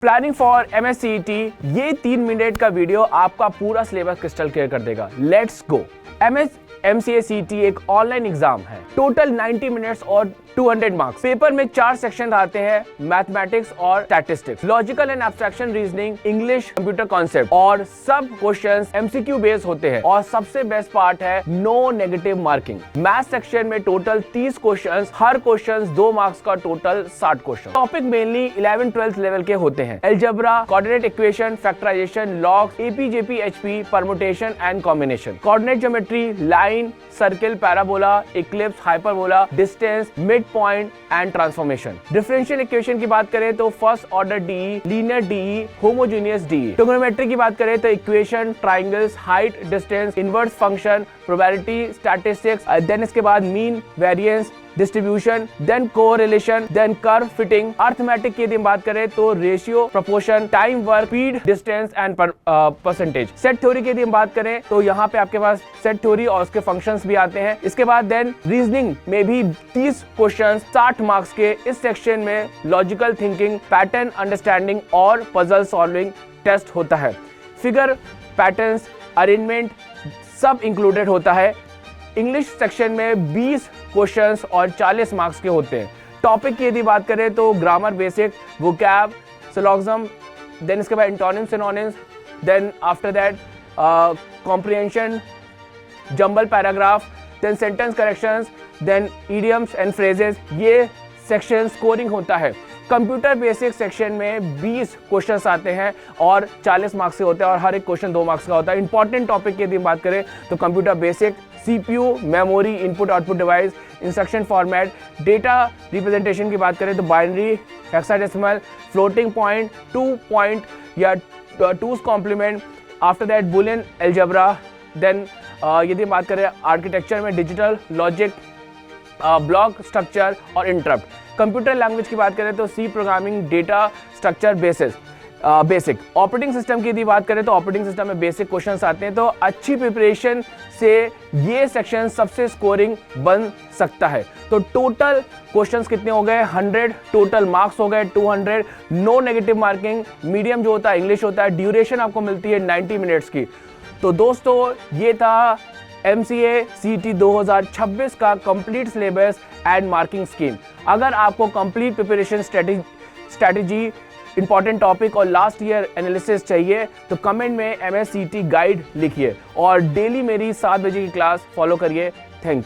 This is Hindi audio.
प्लानिंग फॉर MSCET, ये 3 मिनट का वीडियो आपका पूरा सिलेबस क्रिस्टल क्लियर कर देगा। Let's go. MCA-CET एक ऑनलाइन एग्जाम है। टोटल 90 मिनट्स और 200 मार्क्स। पेपर में 4 सेक्शन आते हैं, मैथमेटिक्स और statistics, logical and abstraction reasoning, English, computer concept, और सब क्वेश्चंस MCQ बेस्ड होते हैं। और सबसे बेस्ट पार्ट है no negative marking. Math section में टोटल 30 क्वेश्चंस, हर क्वेश्चंस 2 मार्क्स का, total 60 question. Topic mainly 11-12 level के होते हैं। Algebra, coordinate equation, factorization, logs, AP-JP, HP, permutation and combination, coordinate geometry, line, circle, parabola, eclipse, hyperbola, distance, mid point and transformation. Differential equation की बात करें तो first order DE, linear DE, homogeneous DE। Trigonometry की बात करें तो equation, triangles, height, distance, inverse function, probability, statistics, then इसके बाद mean, variance, distribution, then correlation, then curve fitting. Arithmetic की यदि हम बात करें तो ratio, proportion, time, work, speed, distance and percentage. Set theory की यदि हम बात करें तो यहाँ पे आपके पास सेट थ्योरी और उसके फंक्शंस भी आते हैं। इसके बाद देन रीजनिंग में भी 30 क्वेश्चंस 60 मार्क्स के। इस सेक्शन में लॉजिकल थिंकिंग, पैटर्न अंडरस्टैंडिंग और पजल सॉल्विंग टेस्ट होता है। फिगर, पैटर्न्स, अरेंजमेंट सब इंक्लूडेड होता है। इंग्लिश सेक्शन में 20 क्वेश्चंस और 40 मार्क्स के होते हैं। टॉपिक की यदि बात करें तो grammar basic, vocab, syllogism, then इसके बाद antonym, synonyms, then after that comprehension, jumble paragraph, then sentence corrections, then idioms and phrases. ये सेक्शन स्कोरिंग होता है। कंप्यूटर बेसिक सेक्शन में 20 क्वेश्चंस आते हैं और 40 मार्क्स के होते हैं और हर एक क्वेश्चन 2 मार्क्स का होता है। इंपॉर्टेंट टॉपिक की यदि बात करें तो computer basic, CPU, memory, input output device, instruction format, data representation की बात करें तो binary, hexadecimal, floating point, 2 point या 2's complement, after that Boolean algebra. Then यदि बात करें आर्किटेक्चर में डिजिटल लॉजिक, ब्लॉक स्ट्रक्चर और इंटरप्ट। कंप्यूटर लैंग्वेज की बात करें तो C programming, data structure, basic. Operating system की यदि बात करें तो ऑपरेटिंग सिस्टम में बेसिक क्वेश्चंस आते हैं। तो अच्छी प्रिपरेशन से ये सेक्शन सबसे स्कोरिंग बन सकता है। तो टोटल क्वेश्चंस कितने हो गए? 100। टोटल मार्क्स हो गए 200। No negative marking. मीडियम जो होता है इंग्लिश होता है। ड्यूरेशन आपको मिलती है 90 मिनट्स की। तो दोस्तों ये था MCA-CET 2026 का complete syllabus and marking scheme. अगर आपको complete preparation strategy, important topic और लास्ट ईयर एनालिसिस चाहिए तो कमेंट में MS-CET गाइड लिखिए और डेली मेरी 7 बजे की क्लास फॉलो करिए। Thank you.